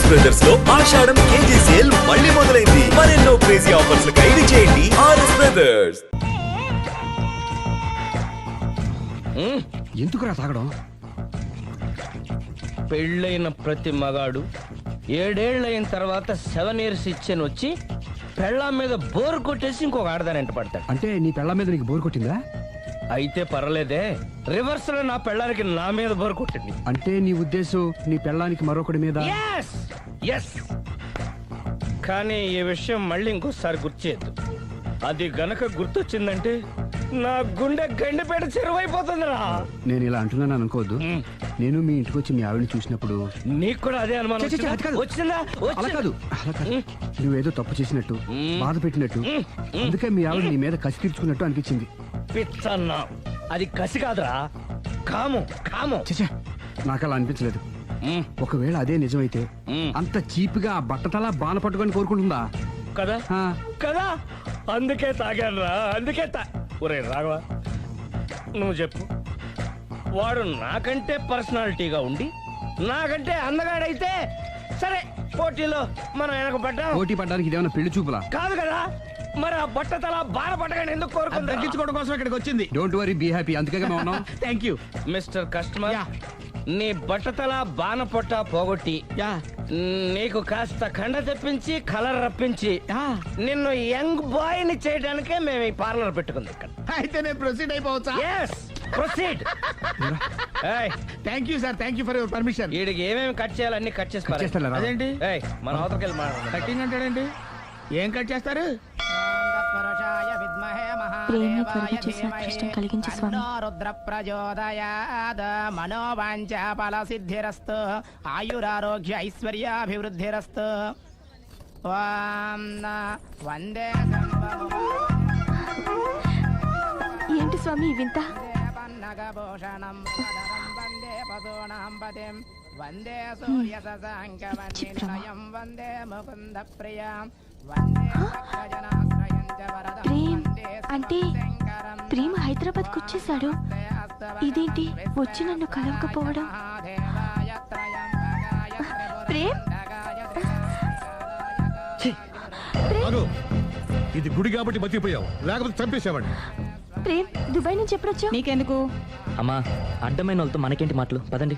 RS brothers లో ఆషాఢం KG sale మళ్ళీ మొదలైంది. మరెన్నో క్రేజీ ఆఫర్స్ ఖైదీ చేయండి ఆర్ఎస్ బ్రదర్స్. ఎందుకురా తాగడం? పెళ్ళైన ప్రతి మగాడు 7 ఏళ్ళైన తర్వాత 7 years ఇచ్చాను వచ్చి పెళ్ళాం మీద బోర్ కొట్టేసి ఇంకొక ఆడదానంట పడతాడు. అంటే నీ పెళ్ళ మీద నీకు బోర్ కొట్టిందా? అయితే పర్లేదే, రివర్స్ లో నా పెళ్ళానికి నా మీద బోర్ కొట్టింది. అంటే నీ ఉద్దేశం నీ పెళ్ళానికి మరొకటి మీద? Yes. కానీ ఈ విషయం మళ్ళీ ఇంకోసారి గుర్తు చేయద్దు. అది గనక గుర్తొచ్చిందంటే నా గుండె గండిపేట చెరువైపోతుందిరా. నేను ఇలా అంటున్నాను అనుకోవద్దు. నేను మీ ఇంటికి వచ్చి మీ ఆవిడని చూసినప్పుడు నీకు కూడా అదే అనుమానం వచ్చిందా? అలా కాదు. నువ్వేదో తప్పు చేసినట్టు, బాధ పెట్టినట్టు, అందుకే మీ ఆవిడ నీ మీద కసి తీర్చుకున్నట్టు అనిపించింది. పిచ్చన్నా, అది కసి కాదురా, కాము. చచ్చా, నాకు అలా అనిపించలేదు. ఒకవేళ అదే నిజమైతే అంత చీప్ గా బట్టతలా బాణ పట్టుకొని కోరుకుంటుందా? కదా అందుకే తాగానురా, ఒరే రాఘవ, నువ్వు చెప్పు. వాడు నాకంటే పర్సనాలిటీగా ఉండి నాకంటే అందగాడైతే సరే, పోటీలో మనం వెనక పడ్డాం. పోటీ పడ్డానికి ఇదేమన్నా పెళ్లి చూపులా? కాదు కదా, మరి ఆ బట్టతల బాధ పట్టగానే ఎందుకు కోరుకుంది? తగ్గించుకోవడం కోసం ఇక్కడికి వచ్చింది. Don't worry, be happy. అందుకే థ్యాంక్ యూ మిస్టర్ కస్టమర్. నీ బట్టతల బాణ పొట్ట పోగొట్టి నీకు కాస్త కండ తెప్పించి కలర్ రప్పించి నిన్ను యంగ్ బాయ్ ని చేయడానికే మేము ఈ పార్లర్ పెట్టుకుంది ఇక్కడ. అయితే నేను ప్రొసీడ్ అయిపోవచ్చా? Proceed. Thank you sir, thank you for your permission. వీడికి ఏమేమి కట్ చేయాలి అన్ని కట్ చేస్తారు. అదేంటి మన అవతలకి వెళ్ళి మాట్లాడండి. కటింగ్ అంటాడండి. ఏం కట్ చేస్తారు? ప్రేమ త్వరగా చేసిన అదృష్టం కలిగించు స్వామి. రుద్ర ప్రచోదయాద్ మనోవాంఛ ఫల సిద్ధిరస్తు ఆయురారోగ్య ఐశ్వర్యాభివృద్ధిరస్తు. వందే ఏంటి స్వామి ఈ వింత? పన్నగభూషణం వందే పశూనాం పతిం వందే సూర్య శశాంక వందే వందే ముకుంద ప్రియం వందే భక్తజనాశ్రయం చ వరదం. అంటే ప్రేమ హైదరాబాద్ కు వచ్చేసాడు. ఇదేంటి వచ్చి నన్ను కలవకపోవడం? ప్రేమ్, ఇది గుడి కాబట్టి బతికిపోయావు, లేకపోతే చంపేసేవాడిని. ప్రేమ్, దుబాయ్ నుంచి ఎప్పుడొచ్చా? నీకెందుకు అమ్మా, అడ్డమైన వాళ్ళతో మనకేంటి మాటలు, పదండి.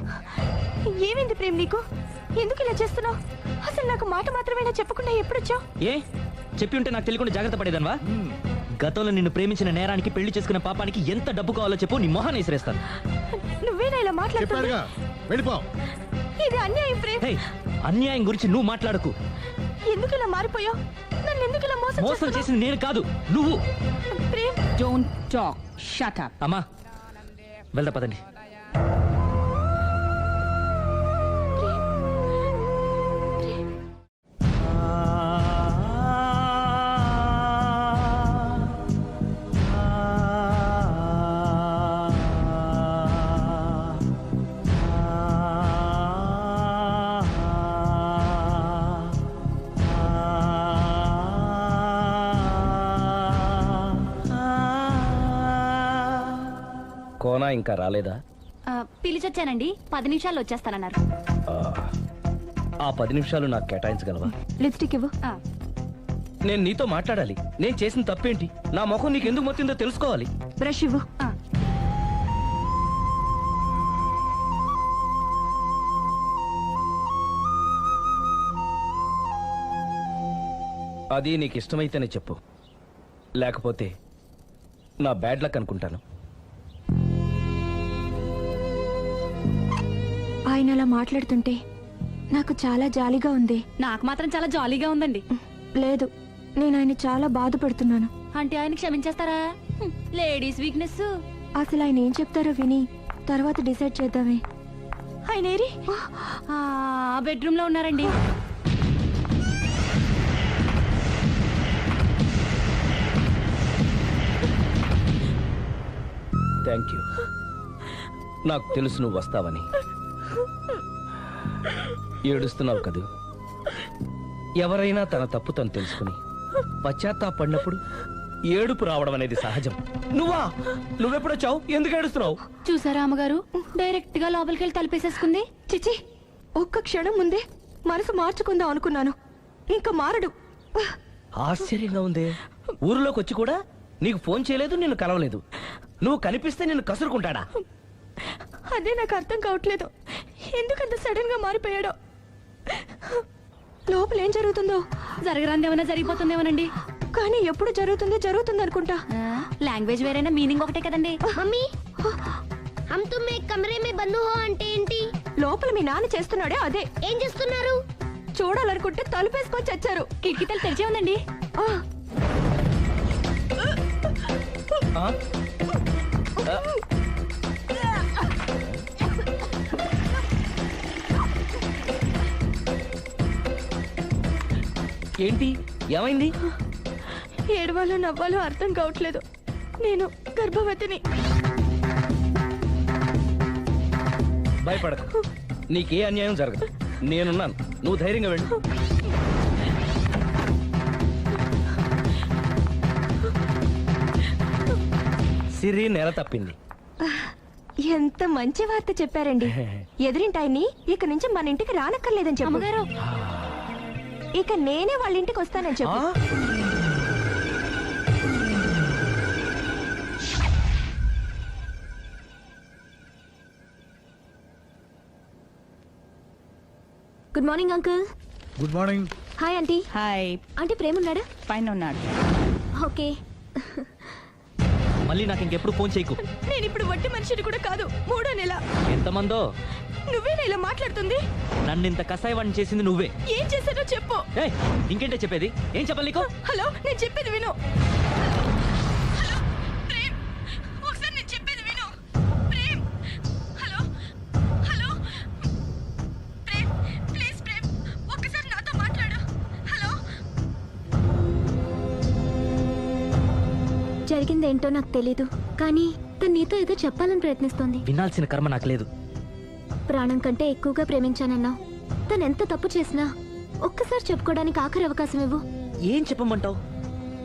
ఏమైంది ప్రేమ్ నీకు? ఎందుకు ఇలా చేస్తున్నావు? అసలు నాకు మాట మాత్రమేనా చెప్పకుండా ఎప్పుడొచ్చావు? ఏ చెప్పి ఉంటే నాకు తెలియకుండా జాగ్రత్త పడేదన్వా? గతంలో నిన్ను ప్రేమించిన నేరానికి, పెళ్లి చేసుకున్న పాపానికి ఎంత డబ్బు కావాలో చెప్పు, నీ మొహాన్ని విసిరేస్తాను. నువ్వేనా ఇలా మాట్లాడుతున్నా? ఇది అన్యాయం ప్రేమ్. అన్యాయం గురించి నువ్వు మాట్లాడకు. ఎందుకు ఇలా మారిపోయావు? నన్ను ఎందుకు ఇలా మోసం చేసింది నేను కాదు, నువ్వు. Prem, don't talk, shut up. అమ్మా వెళ్దా పదండి. కోనా ఇంకా రాలేదా? పిలిచొచ్చానండి, 10 నిమిషాల్లో వచ్చేస్తానన్నారు. ఆ 10 నిమిషాలు నాకు కేటాయించగలవా? లిప్స్టిక్ ఇవ్వు. నేను నీతో మాట్లాడాలి. నేను చేసిన తప్పేంటి, నా ముఖం నీకు ఎందుకు మొత్తిందో తెలుసుకోవాలి. బ్రష్ ఇవ్వు. అది నీకు ఇష్టమైతేనే చెప్పు, లేకపోతే నా బ్యాడ్ లక్ అనుకుంటాను. ఆయన అలా మాట్లాడుతుంటే నాకు చాలా జాలీగా ఉంది. నాకు మాత్రం చాలా జాలీగా ఉందండి. లేదు, నేను ఆయన చాలా బాధపడుతున్నాను. అంటే ఆయన క్షమించేస్తారా? Ladies weakness. అసలు ఆయన ఏం చెప్తారో విని తర్వాత డిసైడ్ చేద్దామే. ఆయన ఏరి? బెడ్రూమ్ లో ఉన్నారండి. Thank you. నాకు తెలుసు నువ్వు వస్తావని. ఏడుస్తున్నావు కదూ? ఎవరైనా తన తప్పు తను తెలుసుకుని పశ్చాత్తాపడినప్పుడు ఏడుపు రావడం అనేది సహజం. నువ్వెప్పుడొచ్చావు? ఎందుకు ఏడుస్తున్నావు? చూసారా అమ్మగారు, డైరెక్ట్ గా లోపలికి వెళ్ళి తలుపేసేసుకుంది. చిచి, ఒక్క క్షణం ముందే మనసు మార్చుకుందాం అనుకున్నాను, ఇంకా మారడు. ఆశ్చర్యంగా ఉంది. ఊరిలోకి వచ్చి కూడా నీకు ఫోన్ చేయలేదు, నిన్ను కలవలేదు. నువ్వు కనిపిస్తే నిన్ను కసురుకుంటాడా? అదే నాకు అర్థం కావట్లేదు, ఎందుకంత సడన్ గా మారిపోయాడో. లోపల ఏం జరుగుతుందో, జరగరాందేమన్నా జరిగిపోతుందేమోనండి. కానీ ఎప్పుడు జరుగుతుంది అనుకుంటా. లాంగ్వేజ్ వేరైనా మీనింగ్ ఒకటే కదండి. మమ్మీ హమ్ తుమ్ ఏక్ కమరే మే బంద్ హో అంటే ఏంటి? లోపల మీ నాన్న చేస్తున్నాడే అదే. ఏం చేస్తున్నారు? చూడాలనుకుంటే తలుపేసుకొని చచ్చారు. కిటికీ తలుపు తెరిచే ఉందండి. ఆ? ఏంటి, ఏమైంది? ఏడవాలో నవ్వాలో అర్థం కావట్లేదు. నేను గర్భవతిని. భయపడకు, నీకే అన్యాయం జరగదు. నేనున్నాను, నువ్వు ధైర్యంగా వెళ్ళు. సిరి నెల తప్పింది. ఎంత మంచి వార్త చెప్పారండి. ఎదురింటాయన్ని ఇక నుంచి మన ఇంటికి రానక్కర్లేదని చెప్పు. అమ్మగారు, ఇక నేనే వాళ్ళ ఇంటికి వస్తానని చెప్పు. ఆ? Good morning uncle. Good morning. Hi aunty. Hi, aunty Prema ఉన్నాడా? పైన ఉన్నాడు. ఓకే. మళ్ళీ నాకు ఇంకెప్పుడు ఫోన్ చేయకు. నేను ఇప్పుడు వట్టి మనిషిని కూడా కాదు, 3వ నెల. ఎంతమందో నువ్వేనా ఇలా మాట్లాడుతుంది? నన్ను ఇంత కసాయవాణ్ణి చేసింది నువ్వే. ఏం చేశానో చెప్పు. ఏయ్, ఇంకేంటే చెప్పేది? ఏం చెప్పాలి నీకు? హలో, నేను చెప్పేది విను. హలో ప్రేమ్, ఒకసారి నేను చెప్పేది విను. Prem, hello hello Prem, please Prem, ఒక్కసారి నాతో మాట్లాడు. హలో. జరిగిందేంటో నాకు తెలీదు, కానీ తను నీతో ఏదో చెప్పాలని ప్రయత్నిస్తోంది. వినాల్సిన కర్మ నాకు లేదు. ప్రాణం కంటే ఎక్కువగా ప్రేమించానన్నావు. తను ఎంత తప్పు చేసినా ఒక్కసారి చెప్పుకోవడానికి ఆఖరి అవకాశం ఇవ్వు. ఏం చెప్పమంటావు?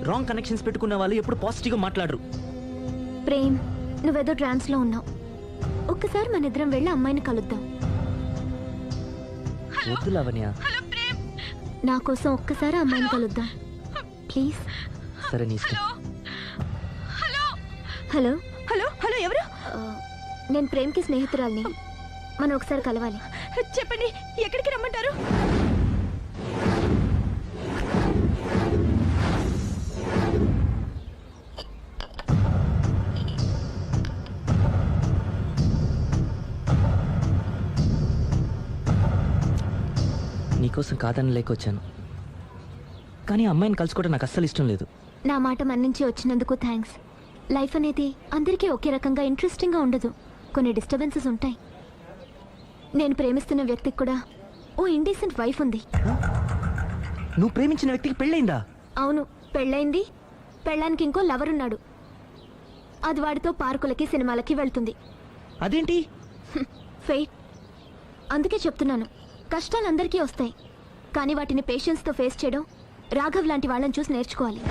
రాంగ్ కనెక్షన్స్ పెట్టుకున్న వాళ్ళు ఎప్పుడు పాజిటివ్ గా మాట్లాడరు. ప్రేమ్, నువ్వేదో ట్రాన్స్ లో ఉన్నావు. ఒక్కసారి మన ఇద్దరం వెళ్ళి అమ్మాయిని కలుద్దాం. వద్దు లావణ్య. నా కోసం ఒక్కసారి అమ్మాయిని కలుద్దాం ప్లీజ్. సరే, నీ ఇష్టం. హలో హలో హలో, ఎవరు? నేను ప్రేమ్కి స్నేహితురాల్ని. మనం ఒకసారి కలవాలి. చెప్పండి, ఎక్కడికి రమ్మంటారు? నీకోసం కాదని లేకొచ్చాను, కానీ ఆ అమ్మాయిని కలుసుకోవడం నాకు అస్సలు ఇష్టం లేదు. నా మాట మన్నించి వచ్చినందుకు థ్యాంక్స్. లైఫ్ అనేది అందరికీ ఒకే రకంగా ఇంట్రెస్టింగ్గా ఉండదు, కొన్ని డిస్టర్బెన్సెస్ ఉంటాయి. నేను ప్రేమిస్తున్న వ్యక్తికి కూడా ఓ ఇండీసెంట్ వైఫ్ ఉంది. నువ్వు ప్రేమించిన వ్యక్తికి పెళ్ళైందా? అవును, పెళ్ళైంది. పెళ్ళానికి ఇంకో లవర్ ఉన్నాడు. అది వాడితో పార్కులకి సినిమాలకి వెళ్తుంది. అదేంటి? ఫెయిట్. అందుకే చెప్తున్నాను, కష్టాలు అందరికీ వస్తాయి, కానీ వాటిని పేషెన్స్తో ఫేస్ చేయడం రాఘవ్ లాంటి వాళ్ళని చూసి నేర్చుకోవాలి.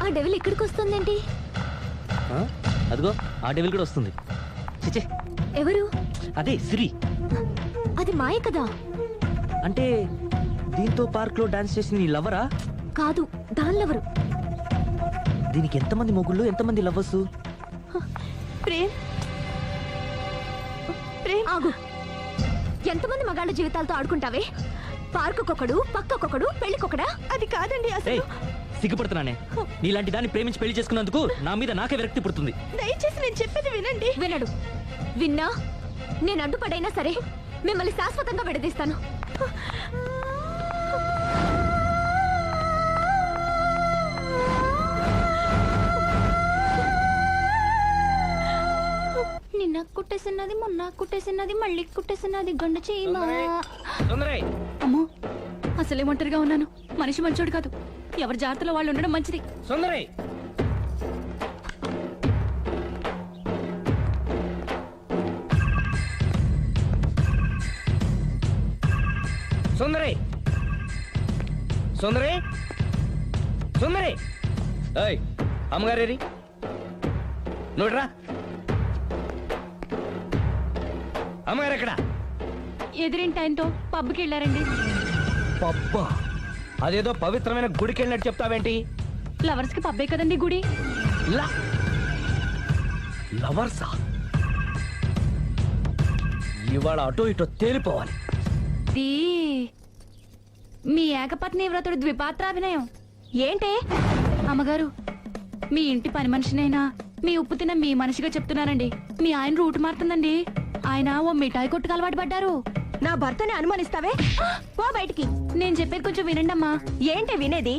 ఆ డెవిల్ ఇక్కడికి వస్తుందేంటి? ఆ? అదిగో ఆ డెవిల్ కూడా వస్తుంది. చిచే, ఎవరు? అదే సిరి. అది మాయ కదా. అంటే దీంతో పార్క్ లో డాన్స్ చేసిన నీ లవరా? కాదు, దానిలెవరు? దీనికి ఎంతమంది మొగుళ్ళు, ఎంతమంది లవ్వర్స్? ప్రేమ్, ప్రేమ్ ఆగు. ఎంతమంది మగాళ్ళ జీవితాలతో ఆడుకుంటావే? పార్కుకొకడు, పక్కకొకడు, పెళ్లికొకడా? అది కాదండి ఏయ్, అసలు. సిగ్గుపడుతున్నానే. నీలాంటి దాన్ని ప్రేమించి పెళ్లి చేసుకున్నందుకు నా మీద నాకే విరక్తి పుడుతుంది. దయచేసి నేను చెప్పేది వినండి. వినడు. విన్నా నేను అడ్డుపడైనా సరే మిమ్మల్ని శాశ్వతంగా విడదీస్తాను. నిన్న కుట్టేసినది, మొన్న కుట్టేసినది, మళ్ళీ కుట్టేసినది గండు చీమ. తొందరై. అమ్మో, అసలే ఒంటరిగా ఉన్నాను. మనిషి మంచోడు కాదు, ఎవరి జాగ్రత్తలో వాళ్ళు ఉండడం మంచిది. సుందరై, సుందరై, సుందరై, సుందరై. ఏయ్, అమ్మగారేరి, నువ్వురా. అమ్మగారు ఎక్కడ? ఎదిరింటి ఆయనతో పబ్కి వెళ్ళారండి. పబ్బా, అదేదో పవిత్రమైన గుడికి వెళ్ళినట్టు చెప్తావేంటి? లవర్స్ కి పబ్బే కదండి గుడి. లవర్సా? ఇవాళ అటో ఇటో తేలిపోవాలి. దీ మీ ఏకపత్ని వ్రతుడు ద్విపాత్రాభినయం ఏంటే? అమ్మగారు, మీ ఇంటి పని మనిషినైనా మీ ఉప్పు తిన్న మీ మనిషిగా చెప్తున్నానండి. మీ ఆయన రూట్ మారుతుందండి. ఆయన ఓ మిఠాయి కొట్టుకు అలవాటు పడ్డారు. నా భర్తని అనుమానిస్తావే? పో బయటికి. నేను చెప్పేది కొంచెం వినండి అమ్మా. ఏంటి వినేది?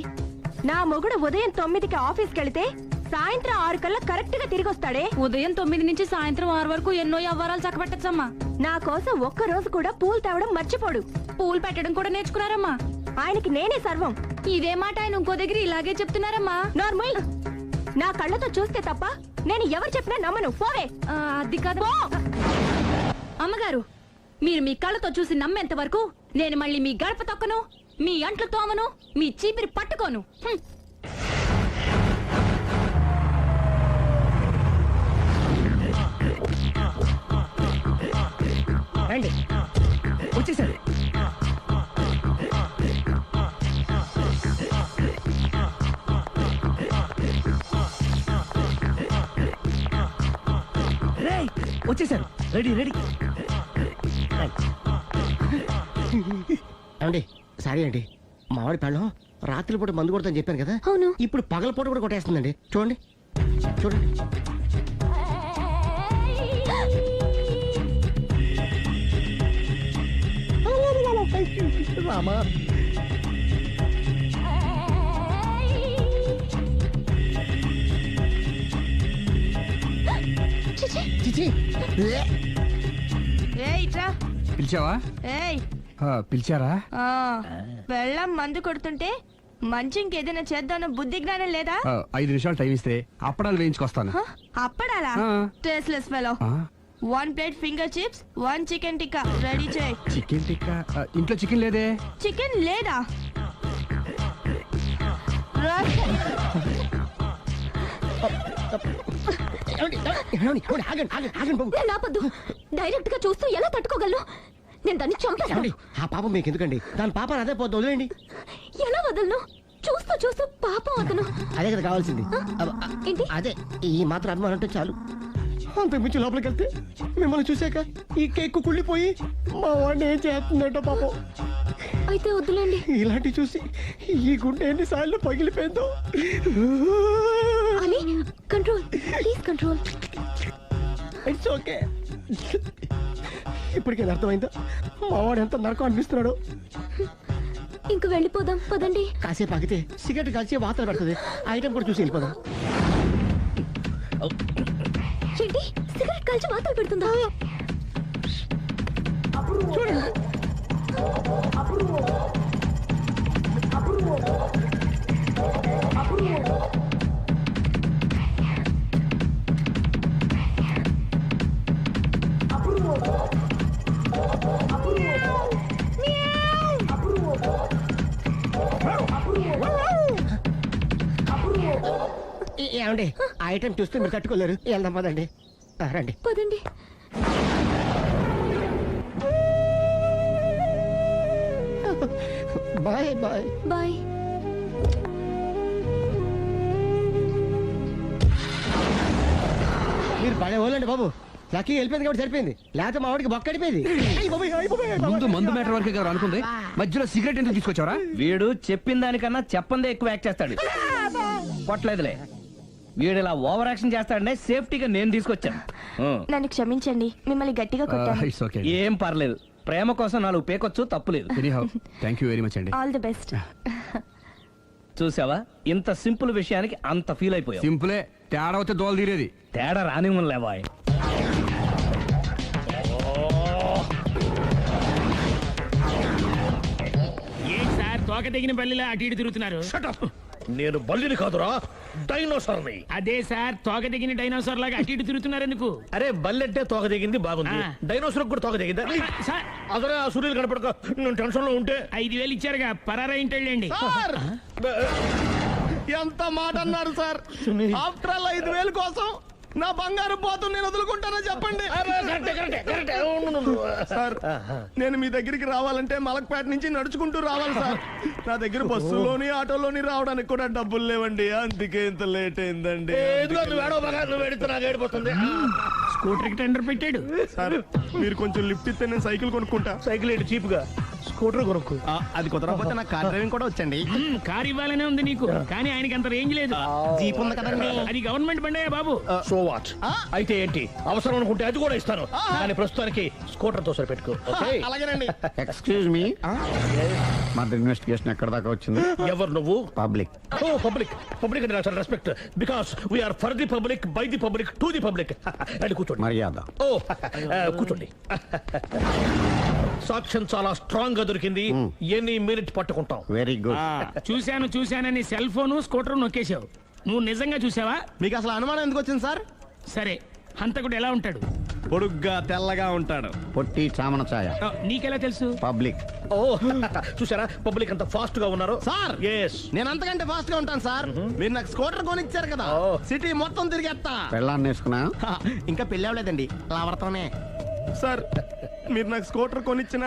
నా మొగుడు ఉదయం 9కి ఆఫీస్కి వెళితే సాయంత్రం 6 కల్లా కరెక్ట్ గా తిరిగి వస్తాడే. ఉదయం 9 నుంచి సాయంత్రం 6 వరకు ఎన్నో వ్యవహారాలు చక్కబెట్టచ్చమ్మా. నా కోసం ఒక్క రోజు కూడా పూలు తేవడం మర్చిపోడు. పూలు పెట్టడం కూడా నేర్చుకున్నారమ్మా. ఆయనకి నేనే సర్వం. ఇదే మాట ఆయన ఇంకో దగ్గర ఇలాగే చెప్తున్నారమ్మా. నార్మల్. నా కళ్ళతో చూస్తే తప్ప నేను ఎవరు చెప్పినా నమ్మను. పోవే. అది కాదు అమ్మగారు, మీరు మీ కళ్ళతో చూసి నమ్మేంత వరకు నేను మళ్ళీ మీ గడప తొక్కను, మీ అంట్లు తోమను, మీ చీపిరి పట్టుకోను. రండి, వచ్చేసారు. వచ్చేసారు. Ready ready. ఏమండి, సారీ అండి, మామిడి పళ్ళం రాత్రిపూట మందు కొడతాను చెప్పాను కదా. అవును. ఇప్పుడు పగలపూట కూడా కొట్టేస్తుందండి. చూడండి చూడండి. రామా, చిచి. ఏయ్ ఇట్రా. పిలిచావా? ఏయ్ పిలిచారా? వెళ్ళం మందు కొడుతుంటే మంచి ఇంకేదైనా చేద్దామన్న బుద్ధి జ్ఞానం లేదా? 5 నిమిషాలు టైం ఇస్తే అప్పడాలు వేయించుకొస్తాను. అప్పడాలా? ఆ. Tasteless fellow. 1 plate finger chips, 1 chicken tikka ready చేయి. చికెన్ టిక్కా? ఇంట్లో చికెన్ లేదే. చికెన్ లేదా? నేను ఆపొద్దు. డైరెక్ట్ గా చూస్తూ ఎలా తట్టుకోగలను? నేను దాన్ని చంపేస్తాను. ఆ పాపం మీకు ఎందుకండి? దాని పాప అదే పోతుంది, వదిలేండి. ఎలా వదలను? చూస్తూ చూస్తూ పాపం అతను. అదే కదా కావాల్సింది. ఏంటి? అదే ఈ మాత్రం అభిమానం అంటే చాలు. అంతకుమించి లోపలికి వెళ్తే మిమ్మల్ని చూసాక ఈ కేక్ కుళ్ళిపోయి మా వాడిని ఏం చేస్తుందంటో పాపం. అయితే వద్దులేండి. ఇలాంటి చూసి ఈ గుండె ఎన్నిసార్లు పగిలిపోయిందో. అని control, please control. It's okay. ఇప్పటికే అర్థమైందా మా వాడు ఎంత నరకం అనిపిస్తున్నాడు? ఇంక వెళ్ళిపోదాం పదండి. కాసేపు ఆగితే సిగరెట్ కలిసి వాతలు పెడుతుంది. ఐటమ్ కూడా చూసి వెళ్ళిపోదాం. ఏంటి, సిగరెట్ కాల్చి వాతలు పెడుతుందా? చూడండి. ఏమండి, ఆ ఐటమ్ చూస్తే మీరు తట్టుకోలేరు. వెళ్దాం పదండి. రండి పదండి. Bye bye bye. మీరు భలే వాళ్ళండి బాబు. లక్కీ వెళ్ళిపోయింది కాబట్టి సరిపోయింది, లేకపోతే మా వాడికి బొక్క అడిపోయింది. ముందు మందు మ్యాటర్ వరకే కదా అనుకుంది, మధ్యలో సిగరెట్ ఎందుకు తీసుకొచ్చావరా? వీడు చెప్పిన దానికన్నా చెప్పందే ఎక్కువ యాక్ట్ చేస్తాడు. కొట్టలేదులే, వీడు ఇలా ఓవర్ యాక్షన్ చేస్తాడనే సేఫ్టీగా నేను తీసుకొచ్చాను. నన్ను క్షమించండి, మిమ్మల్ని గట్టిగా కొట్టాను. It's okay. ఏం పర్లేదు, ప్రేమ కోసం 4 పేకొచ్చు, తప్పులేదు. Anyhow thank you very much అండి. All the best. చూసావా, ఇంత సింపుల్ విషయానికి అంత ఫీల్ అయిపోయావు. సింపులే, తేడా అవుతే దోలు తీరేది. తేడా రానివ్వలేవాయ్. ఏంటి సార్ తోక తెగిన బల్లిలా అటు ఇటు తిరుగుతున్నారు? నేను బల్లిని కాదురా, డైనోసార్ని. అదే సార్, తోక తెగిన డైనోసార్ లాగా అటు ఇటు తిరుగుతున్నారు ఎందుకు? అరే బల్లెట్టే తోక దిగింది బాగుంది, డైనోసార్ కూడా తోక దిగిందా? సార్ అదరే ఆ సూర్యులు కనపడక నేను టెన్షన్ లో ఉంటే 5,000 ఇచ్చారుగా, పరారా ఇంటండి. ఎంత మాట అన్నారు సార్. ఆఫ్టర్ ఆల్ 5,000 కోసం నా బంగారు పోతు నేను వదులుకుంటానో చెప్పండి సార్ నేను మీ దగ్గరికి రావాలంటే మలక్పేట నుంచి నడుచుకుంటూ రావాలి సార్. నా దగ్గర బస్సులోని ఆటోలోని రావడానికి కూడా డబ్బులు లేవండి, అందుకే ఇంత లేట్ అయిందండి. స్కూటర్ కి టెండర్ పెట్టాడు. సార్ మీరు కొంచెం లిఫ్ట్ ఇస్తే నేను సైకిల్ కొనుక్కుంటా. సైకిల్ ఏంటి చీప్ గా, స్కూటర్ కొనుక్కు. అది కుదరకపోతే నాకు కార్ డ్రైవింగ్ కూడా వచ్చండి. కారు ఇవ్వాలనే ఉంది నీకు, కానీ ఆయనకి అంత రేంజ్ లేదు. జీప్ ఉంది కదండి. అది గవర్నమెంట్ బండయా బాబు. So what? అయితే ఏంటి, అవసరం అనుకుంటే అది కూడా ఇస్తాను, కానీ ప్రస్తుతానికి స్కూటర్ తో సరిపెట్టుకో. అలాగేనండి. ఎక్స్క్యూజ్ మీ, మన ఇన్వెస్టిగేషన్ ఎక్కడ దాకా వచ్చింది? ఎవరు నువ్వు? పబ్లిక్. ఓ పబ్లిక్. పబ్లిక్ అంటే నాకు చాలా respect, because we are for the public, by the public, to the public. అండి కూర్చోండి. మర్యాద. ఓ కూర్చోండి. సాక్ష్యం చాలా స్ట్రాంగ్ గా దొరికింది, ఎన్ని మినిట్ పట్టుకుంటాం. Very good. చూశానని సెల్ ఫోన్ స్కూటర్ నొక్కేశావు. నువ్వు నిజంగా చూసావా? మీకు అసలు అనుమానం ఎందుకు వచ్చింది సార్? సరే, హంతకుడు ఎలా ఉంటాడు? పొడుగ్గా తెల్లగా ఉంటాడు. పొట్టి చామన ఛాయ. నీకెలా తెలుసు? పబ్లిక్. ఓ చూసారా పబ్లిక్ అంత ఫాస్ట్ గా ఉన్నారు. సార్ ఎస్, నేను అంతకంటే ఫాస్ట్ గా ఉంటాను సార్. మీరు నాకు స్కూటర్ కొనిచ్చారు కదా, సిటీ మొత్తం తిరిగేస్తా. పెళ్ళాన్ని వేసుకున్నా? ఇంకా పెళ్లి అవ్వలేదండి, లావర్తోనే. సార్ మీరు నాకు స్కూటర్ కొనిచ్చిన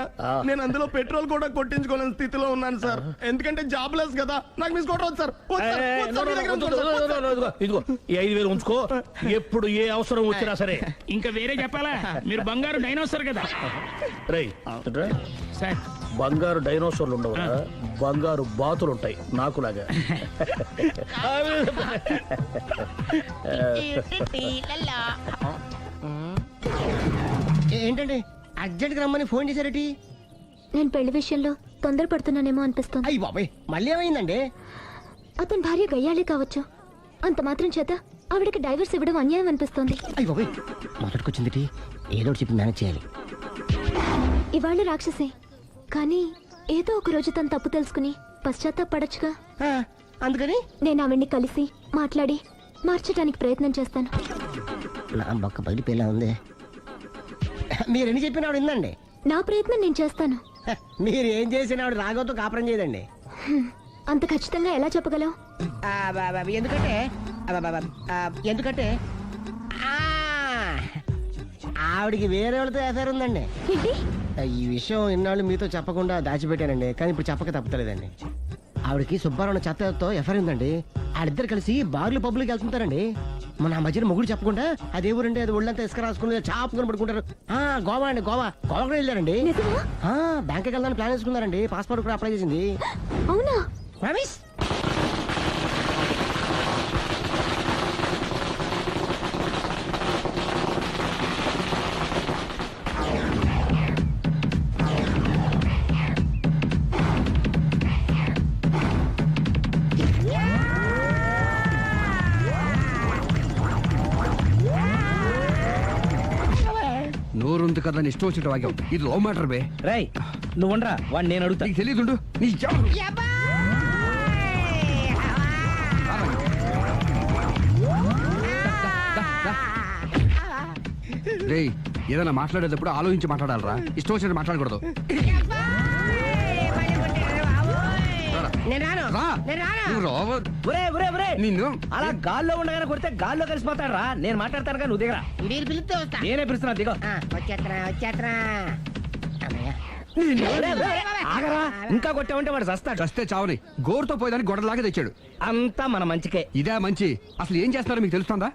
నేను అందులో పెట్రోల్ కూడా కొట్టించుకోలేని స్థితిలో ఉన్నాను సార్. ఎందుకంటే జాబ్ లెస్ కదా, నాకు మీ స్కూటర్ వద్దు సార్. ఇదిగో ఈ 5,000 ఉంచుకో, ఎప్పుడు ఏ అవసరం వచ్చినా సరే. ఇంకా వేరే చెప్పాలా? మీరు బంగారు డైనోసార్ కదా. రై సార్, బంగారు డైనోసార్లు ఉండవు, బంగారు బాతులు ఉంటాయి నాకులాగా. ఏంటండి అర్జెంట్ గా రమ్మని ఫోన్ చేశారటి? నేను పెళ్లి విషయంలో తొందరపడుతున్నానేమో అనిపిస్తుంది. అయ్యి బాబాయ్, మళ్ళీ ఏమైందండి? అతని భార్య గయ్యాలే కావచ్చు, అంత మాత్రం చేత ఆవిడకి డైవర్స్ ఇవ్వడం అన్యాయం అనిపిస్తోంది. అయ్యి బాబాయ్, మొదటికొచ్చింది ఏదో చెప్పి మేనేజ్ చేయాలి. ఇవాళ రాక్షసే, కానీ ఏదో ఒక రోజు తను తప్పు తెలుసుకుని పశ్చాత్తాపడొచ్చుగా. అందుకని నేను ఆవిడ్ని కలిసి మాట్లాడి మార్చడానికి ప్రయత్నం చేస్తాను. నా బొక్క బయట ఉంది. మీరు ఎన్ని చెప్పిన ఆవిడ ఇందండి. నా ప్రయత్నం నేను చేస్తాను. మీరు ఏం చేసిన ఆవిడ రాగోతో కాపురం చేయదండి. అంత ఖచ్చితంగా ఎలా చెప్పగలవు? ఎందుకంటే ఎందుకంటే ఆవిడికి వేరే వాళ్ళతో ఎఫైర్ ఉందండి. ఈ విషయం ఇన్నాళ్ళు మీతో చెప్పకుండా దాచిపెట్టానండి, కానీ ఇప్పుడు చెప్పక తప్పలేదండి. ఆవిడకి సుబ్బారావు చెత్తతో ఎఫైర్ ఉందండి. వాళ్ళిద్దరు కలిసి బార్లు పబ్లిక్ వెళ్తుంటారండి. మన ఆ మధ్యన మొగుడు చెప్పకుండా అదే ఊరండి, అది ఒళ్ళంతా ఇసుక రాసుకుని చాపుకొని పడుకుంటారు. గోవా అండి, గోవా కూడా వెళ్ళారండి. బ్యాంక్కి వెళ్దాని ప్లాన్ వేసుకున్నారండి. పాస్పోర్ట్ కూడా అప్లై చేసింది. అవునా? రమేష్ నోరుంది కదా ఇష్టం వచ్చినట్టు వాక్యం. ఇది లవ్ మ్యాటర్ బే. రై నువ్వు ఉండరా, వాడు నేను అడుగుతా. నీకు తెలియదుండు. నీ రేయ్, ఏదైనా మాట్లాడేటప్పుడు ఆలోచించి మాట్లాడాలరా, ఇష్టం వచ్చినట్టు మాట్లాడకూడదు. నిన్ను అలా గాల్లో ఉండగానే కొడితే గాల్లో కలిసిపోతాడు రా. నేను మాట్లాడతాను కానీ నువ్వు దిగరా. మీరు పిలిస్తే వస్తా. నేనే పిలుస్తున్నా, దిగో. ఆగరా, ఇంకా కొట్టామంటే వాడు చస్తాడు. చస్తే చావని, గోరుతో పోయేదాన్ని గొడవలాగా తెచ్చాడు. అంతా మన మంచికే. ఇదే మంచి. అసలు ఏం చేస్తారో మీకు తెలుస్తుందా?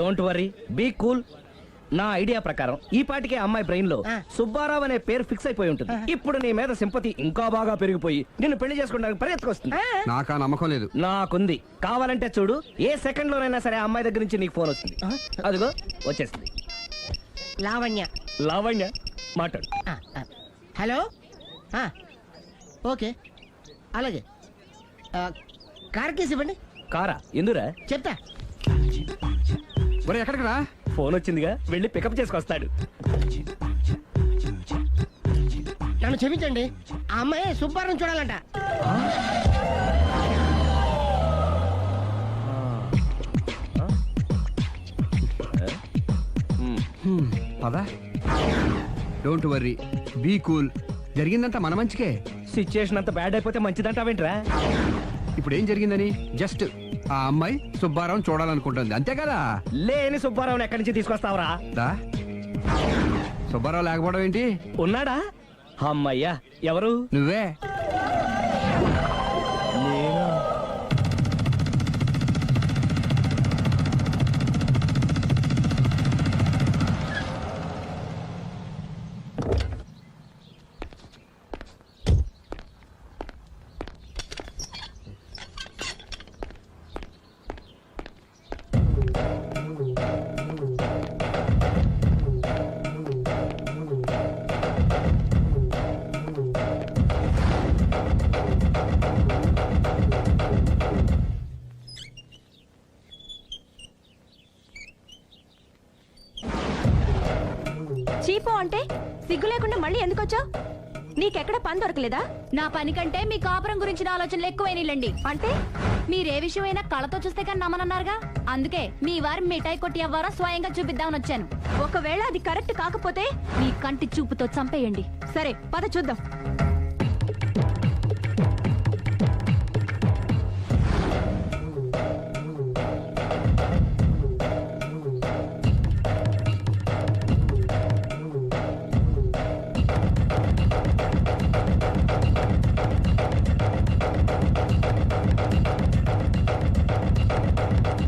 Don't worry, be cool. నా ఐడియా ప్రకారం ఈ పాటికే అమ్మాయి బ్రెయిన్ లో సుబ్బారావు అనే పేరు ఫిక్స్ అయిపోయి ఉంటుంది. ఇప్పుడు నీ మీద సింపతి ఇంకా బాగా పెరిగిపోయి నిన్ను పెళ్లి చేసుకోవడానికి పరిగెత్తుకొస్తుంది. నాకా నమ్మకం లేదు. నాకుంది. కావాలంటే చూడు, ఏ సెకండ్ లోనైనా సరే అమ్మాయి దగ్గర నుంచి నీకు ఫోన్ వస్తుంది. అదిగో వచ్చేస్తుంది. లావణ్య. లావణ్య మాట్లాడు. హలో. ఓకే, అలాగే. కార్ కేసు ఇవ్వండి. కారా? ఎందురా? చెప్తా. ఎక్కడికి రా? ఫోన్ వచ్చిందిగా, వెళ్ళి పికప్ చేసుకొస్తాడు. నన్ను క్షమించండి, ఆ అమ్మాయి సుబ్బారం చూడాలంట. పదా. Don't worry, be cool. జరిగిందంతా మన మంచికే. సిచ్యుయేషన్ అంత బ్యాడ్ అయిపోతే మంచిదంటావేంట్రా? ఇప్పుడు ఏం జరిగిందని జస్ట్ ఆ అమ్మాయి సుబ్బారావు చూడాలనుకుంటుంది అంతే కదా. లేని సుబ్బారావుని ఎక్కడి నుంచి తీసుకొస్తావరా? దా సుబ్బారావు లేకపోవడం ఏంటి? ఉన్నాడా? అమ్మయ్యా, ఎవరు? నువ్వే. చీపో అంటే సిగ్గు లేకుండా మళ్ళీ ఎందుకు వచ్చావు? నీకెక్కడ పని దొరకలేదా? నా పని కంటే మీ కాపురం గురించిన ఆలోచనలు ఎక్కువైనాయిలండి. అంటే మీరే విషయమైనా కళతో చూస్తే కానీ నమ్మనన్నారుగా, అందుకే మీ వారి మిఠాయి కొట్టి అవ్వారా స్వయంగా చూపిద్దామని వచ్చాను. ఒకవేళ అది కరెక్ట్ కాకపోతే మీ కంటి చూపుతో చంపేయండి. సరే పద చూద్దాం.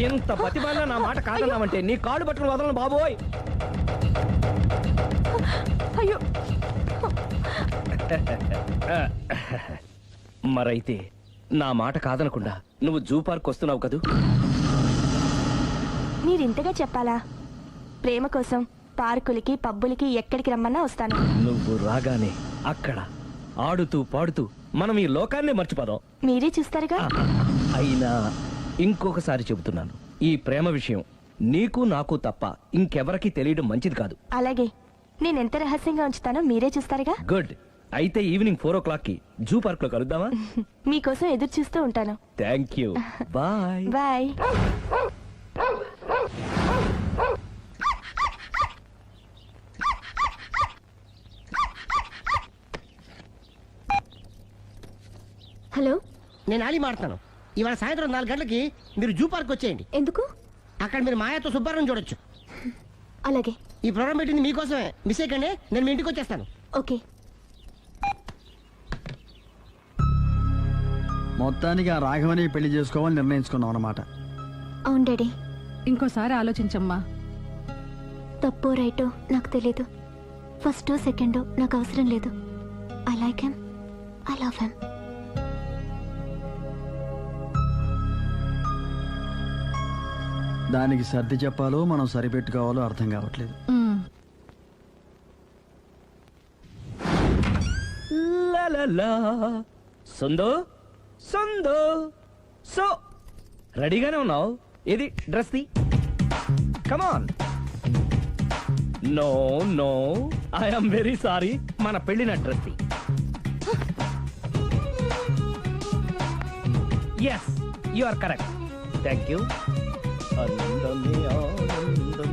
ఇంత ప్రతిభలో నా మాట కాదన్నామంటే నీ కాళ్ళు పట్టుకుని వదలను బాబోయ్. అయ్యో మరైతే నా మాట కాదనకుండా నువ్వు జూ పార్క్ వస్తున్నావు కదూ? మీరింతగా చెప్పాలా? ప్రేమ కోసం పార్కులకి పబ్బులకి ఎక్కడికి రమ్మన్నా వస్తాను. నువ్వు రాగానే అక్కడ ఆడుతూ పాడుతూ మనం ఈ లోకాన్ని మర్చిపోదాం. మీరే చూస్తారుగా. అయినా ఇంకొకసారి చెబుతున్నాను, ఈ ప్రేమ విషయం నీకు నాకు తప్ప ఇంకెవరికి తెలియడం మంచిది కాదు. అలాగే, నేనెంత రహస్యంగా ఉంచుతానో మీరే చూస్తారుగా. గుడ్. అయితే ఈవినింగ్ 4 o'clock కి జూ పార్క్ లో కలుద్దామా? మీకోసం ఎదురు చూస్తూ ఉంటాను. Thank you. Bye bye. Hello, నేను ఆలి మాట్లాడతాను. ఇవాళ సాయంత్రం 4 గంటలకి మీరు జూ పార్క్ వచ్చేయండి. ఎందుకు? అక్కడ మీరు మాయాతో సుబ్బారావు చూడొచ్చు. అలాగే. ఈ ప్రోగ్రామ్ పెట్టింది మీకోసమే. మిస్ అయ్యకండి, నేను మీ ఇంటికి వచ్చేస్తాను. ఓకే. మొత్తానికి ఆ రాఘవని పెళ్లి చేసుకోవాలని నిర్ణయించుకున్నాం అన్నమాట. అవును డాడీ. ఇంకోసారి ఆలోచించమ్మా. తప్పో రైటో నాకు తెలీదు. ఫస్టో సెకండో నాకు అవసరం లేదు. I like him, I love him. దానికి సర్ది చెప్పాలో మనం సరిపెట్టుకోవాలో అర్థం కావట్లేదు. సందో సందో సో రెడీగానే ఉన్నావు? ఇది డ్రెస్ ది. Come on. No no, I'm very sorry. మన పెళ్లిన డ్రెస్ ది. Yes, you are correct. Thank you. ఆనందమే ఆనందం,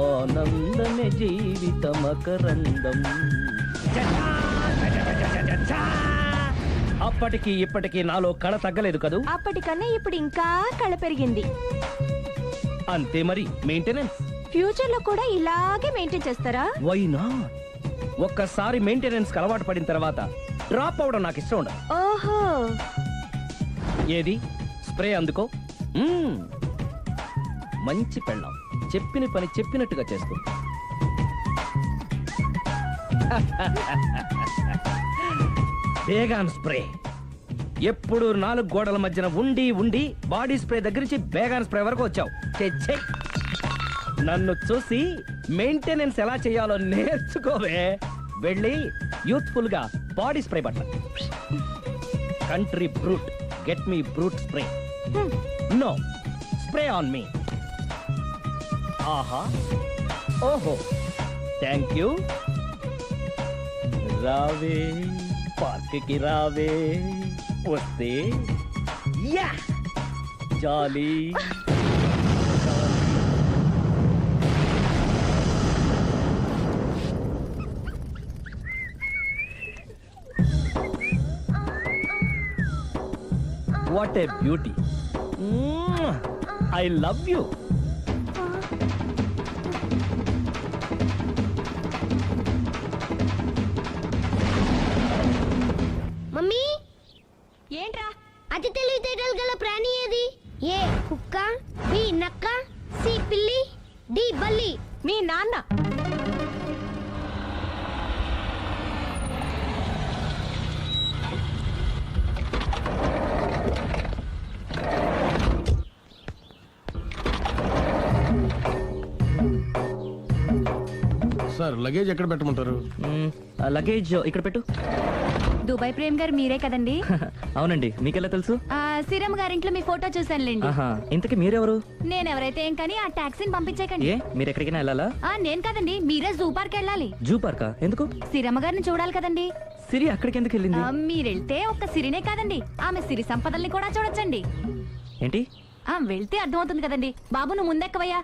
ఆనందమే జీవితమకరందం. అప్పటికి ఇప్పటికి నాలో కళ తగ్గలేదు కదూ? అప్పటికన్నా ఇప్పుడు ఇంకా కళ పెరిగింది. అంతే మరి. మెయింటెనెన్స్ ఫ్యూచర్ లో కూడా ఇలాగే మెయింటైన్ చేస్తారా? Why not? ఒక్కసారి మెయింటెనెన్స్ అలవాటు పడిన తర్వాత డ్రాప్ అవడం నాకు ఇష్టం ఉండదు. ఓహో. ఏది స్ప్రే అందుకో. మంచి పెళ్ళాం, చెప్పిన పని చెప్పినట్టుగా చేస్తూ. Baygon spray. ఎప్పుడు 4 గోడల మధ్యన ఉండి ఉండి బాడీ స్ప్రే దగ్గర నుంచి బేగాన్ స్ప్రే వరకు వచ్చావు. ఛే, నన్ను చూసి మెయింటెనెన్స్ ఎలా చేయాలో నేర్చుకోవే. వెళ్ళి యూత్ఫుల్ గా బాడీ స్ప్రే పట్ల. Country brut, get me brut spray. No, spray on me. ఆహా, ఓహో, థ్యాంక్ యూ. రావే పార్క్ కి రావే, వస్తే యా jolly. What a beauty. I love you. Mummy ఏంట్రా? అతి తెలివితేటలు గల ప్రాణి ఏది? ఏ కుక్క, బి నక్క, సి పిల్లి, డి బల్లి. మీ నాన్న. సార్ లగేజ్ ఎక్కడ పెట్టమంటారు? లగేజ్ ఇక్కడ పెట్టు. దుబాయ్ ప్రేమ్ గారు మీరే కదండి? అవునండి, మీకెలా తెలుసు? శ్రీరామ్ గారింట్లో మీ ఫోటో చూసానులేండి. ఆహా, ఇంతకీ మీరెవరు? నేనెవరైతే ఏం కానీ ఆ టాక్సీని పంపించేకండి. ఏ మీరు ఎక్కడికైనా వెళ్ళాలా? నేను కదండి, మీరే జూ పార్క్ వెళ్ళాలి. జూ పార్కా? ఎందుకు? శ్రీరమ్మ గారిని చూడాలి కదండి. సిరి అక్కడికి ఎందుకు వెళ్ళింది? మీరెళ్తే ఒక్క సిరినే కాదండి, ఆమె సిరి సంపదల్ని కూడా చూడొచ్చండి. ఏంటి? వెళ్తే అర్థమవుతుంది కదండి. బాబు నువ్వు ముందెక్కవయ్యా.